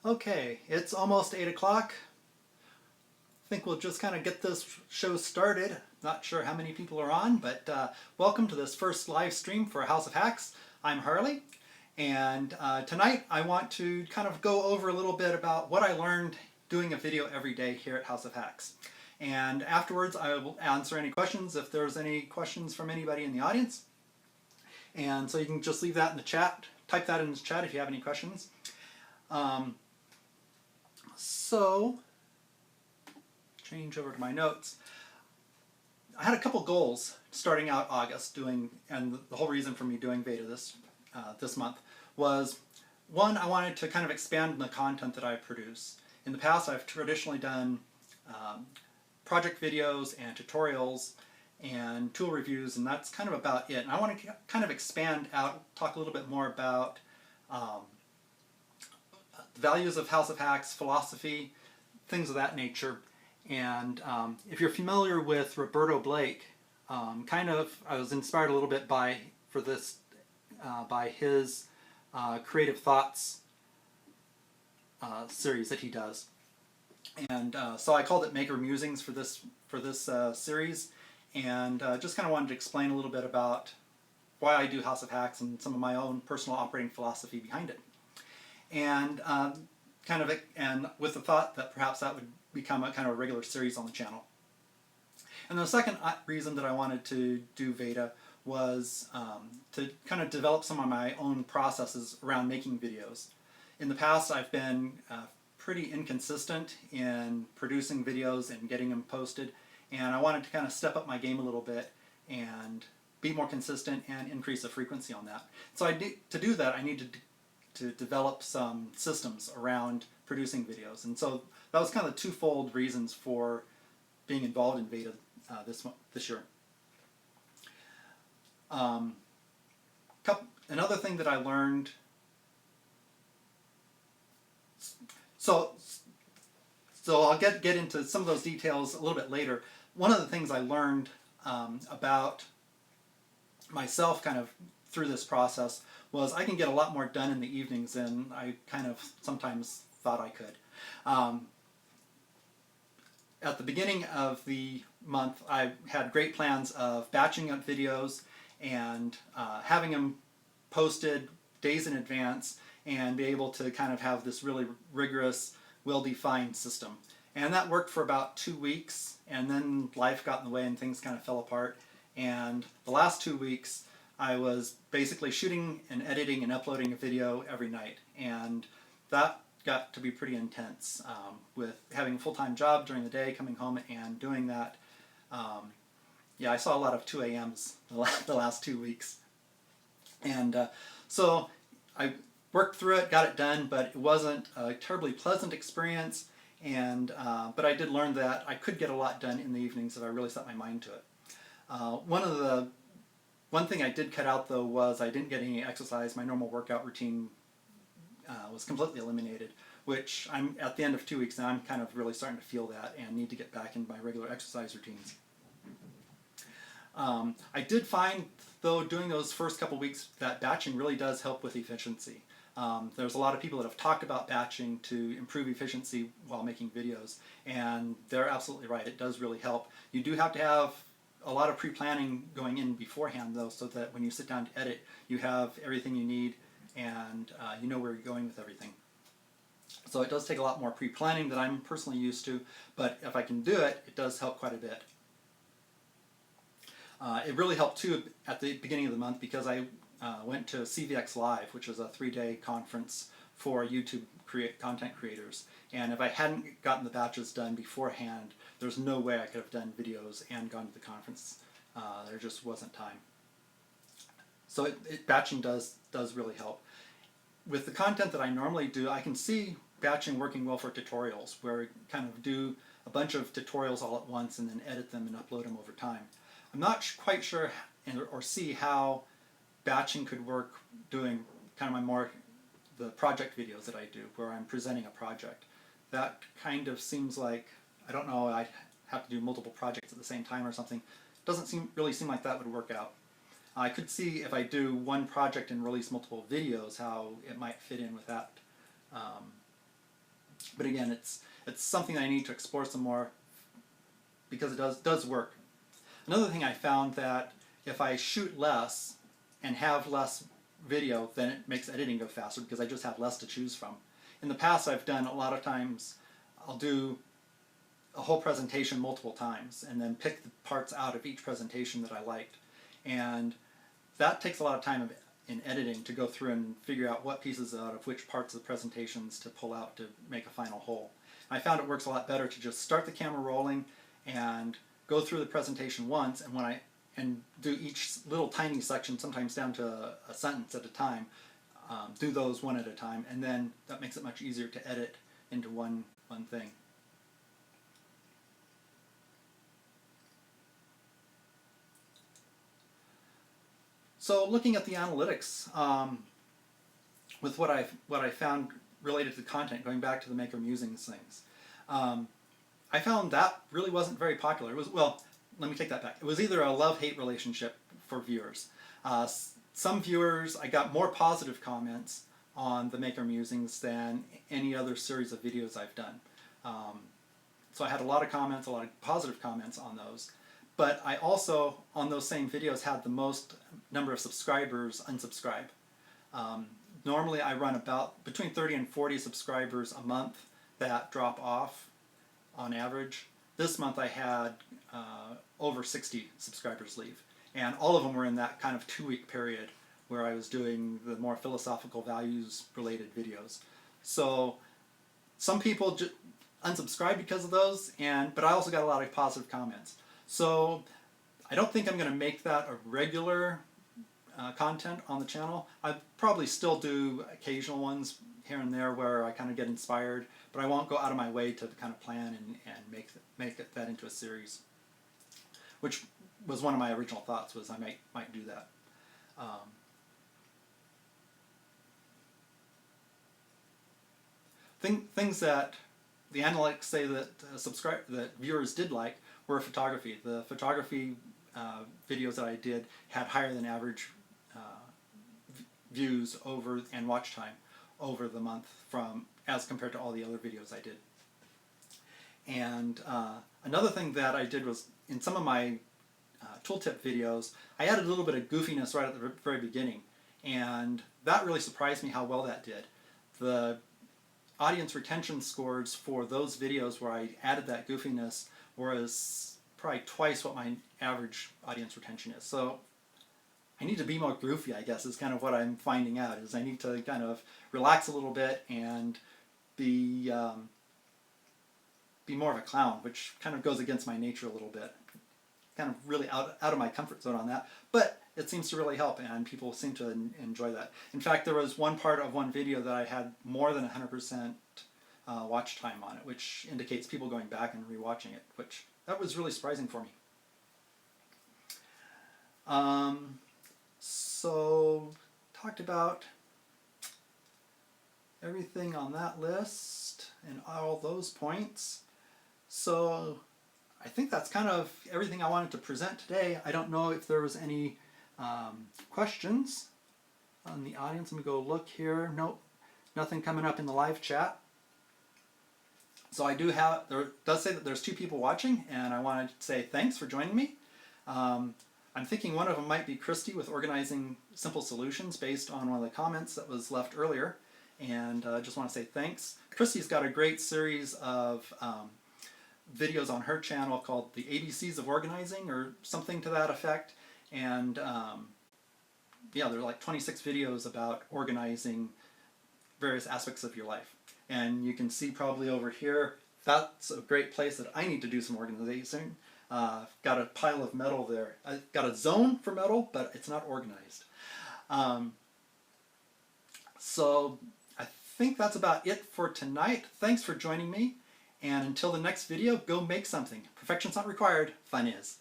Okay, it's almost 8 o'clock. I think we'll just kind of get this show started. Not sure how many people are on, but welcome to this first live stream for House of Hacks. I'm Harley, and tonight I want to kind of go over a little bit about what I learned doing a video every day here at House of Hacks. And afterwards I will answer any questions if there's any questions from anybody in the audience. And so you can just leave that in the chat, type that in the chat if you have any questions. So, change over to my notes. I had a couple goals starting out August and the whole reason for me doing VEDA this month was, one, I wanted to kind of expand the content that I produce. In the past, I've traditionally done project videos and tutorials and tool reviews, and that's kind of about it. And I want to kind of expand out, talk a little bit more about the values of House of Hacks, philosophy, things of that nature. And if you're familiar with Roberto Blake, I was inspired a little bit by his Creative Thoughts series that he does. And so I called it Maker Musings for this series, and just kind of wanted to explain a little bit about why I do House of Hacks and some of my own personal operating philosophy behind it. And and with the thought that perhaps that would become a kind of a regular series on the channel. And the second reason that I wanted to do VEDA was to kind of develop some of my own processes around making videos. In the past, I've been pretty inconsistent in producing videos and getting them posted, and I wanted to kind of step up my game a little bit and be more consistent and increase the frequency on that. So to do that, I needed to develop some systems around producing videos. And so that was kind of the twofold reasons for being involved in VEDA this year. Another thing that I learned, so I'll get into some of those details a little bit later. One of the things I learned about myself kind of through this process was I can get a lot more done in the evenings than I kind of sometimes thought I could. At the beginning of the month, I had great plans of batching up videos and having them posted days in advance and be able to kind of have this really rigorous, well-defined system. And that worked for about 2 weeks, and then life got in the way and things kind of fell apart. And the last 2 weeks, I was basically shooting and editing and uploading a video every night, and that got to be pretty intense with having a full-time job during the day, coming home and doing that. Yeah, I saw a lot of 2 a.m.s the last 2 weeks. And so I worked through it, got it done, but it wasn't a terribly pleasant experience. And but I did learn that I could get a lot done in the evenings if I really set my mind to it. One thing I did cut out, though, was I didn't get any exercise. My normal workout routine was completely eliminated, which I'm at the end of 2 weeks now. I'm kind of really starting to feel that and need to get back into my regular exercise routines. I did find, though, doing those first couple weeks that batching really does help with efficiency. There's a lot of people that have talked about batching to improve efficiency while making videos, and they're absolutely right. It does really help. You do have to have a lot of pre-planning going in beforehand, though, so that when you sit down to edit, you have everything you need and you know where you're going with everything. So it does take a lot more pre-planning than I'm personally used to, but if I can do it, it does help quite a bit. It really helped, too, at the beginning of the month because I went to CVX Live, which was a 3-day conference for YouTube content creators. And if I hadn't gotten the batches done beforehand, there's no way I could have done videos and gone to the conference. There just wasn't time. So batching does really help. With the content that I normally do, I can see batching working well for tutorials, where I kind of do a bunch of tutorials all at once and then edit them and upload them over time. I'm not quite sure or see how batching could work doing kind of the project videos that I do, where I'm presenting a project. That kind of seems like, I don't know, I'd have to do multiple projects at the same time or something. Doesn't really seem like that would work out. I could see if I do one project and release multiple videos how it might fit in with that But again, it's something that I need to explore some more because it does work. Another thing I found that if I shoot less and have less video, then it makes editing go faster because I just have less to choose from. In the past, I've done a lot of times, I'll do a whole presentation multiple times and then pick the parts out of each presentation that I liked. And that takes a lot of time in editing to go through and figure out what pieces out of which parts of the presentations to pull out to make a final whole. I found it works a lot better to just start the camera rolling and go through the presentation once, and do each little tiny section, sometimes down to a sentence at a time, do those one at a time, and then that makes it much easier to edit into one thing. So looking at the analytics, with what I found related to content, going back to the Maker Musings things, I found that really wasn't very popular. It was, well, let me take that back. It was either a love-hate relationship for viewers. Some viewers, I got more positive comments on the Maker Musings than any other series of videos I've done. So I had a lot of comments, a lot of positive comments on those. But I also, on those same videos, had the most number of subscribers unsubscribe. Normally I run about between 30 and 40 subscribers a month that drop off on average. This month I had over 60 subscribers leave. And all of them were in that kind of 2-week period where I was doing the more philosophical values related videos. So some people unsubscribed because of those, but I also got a lot of positive comments. So I don't think I'm going to make that a regular content on the channel. I probably still do occasional ones here and there where I kind of get inspired, but I won't go out of my way to kind of plan and make that into a series, which was one of my original thoughts, was I might do that. Things that the analytics say that that viewers did like were photography. The photography videos that I did had higher than average views and watch time over the month as compared to all the other videos I did. And another thing that I did was, in some of my tooltip videos, I added a little bit of goofiness right at the very beginning, and that really surprised me how well that did. The audience retention scores for those videos where I added that goofiness was probably twice what my average audience retention is. So I need to be more goofy, I guess, is kind of what I'm finding out, is I need to kind of relax a little bit and be more of a clown, which kind of goes against my nature a little bit. Kind of really out of my comfort zone on that, but it seems to really help, and people seem to enjoy that. In fact, there was one part of one video that I had more than 100% watch time on it, which indicates people going back and rewatching it, which that was really surprising for me. So talked about everything on that list and all those points. So I think that's kind of everything I wanted to present today. I don't know if there was any questions on the audience. Let me go look here. Nope, nothing coming up in the live chat. So I do have, there does say that there's 2 people watching, and I wanted to say thanks for joining me. I'm thinking one of them might be Christy with Organizing Simple Solutions, based on one of the comments that was left earlier, and I just want to say thanks. Christy's got a great series of videos on her channel called the ABCs of Organizing, or something to that effect, and yeah, there are like 26 videos about organizing various aspects of your life. And you can see probably over here, that's a great place that I need to do some organizing. Got a pile of metal there. I've got a zone for metal, but it's not organized. So I think that's about it for tonight. Thanks for joining me, and until the next video, go make something. Perfection's not required, fun is.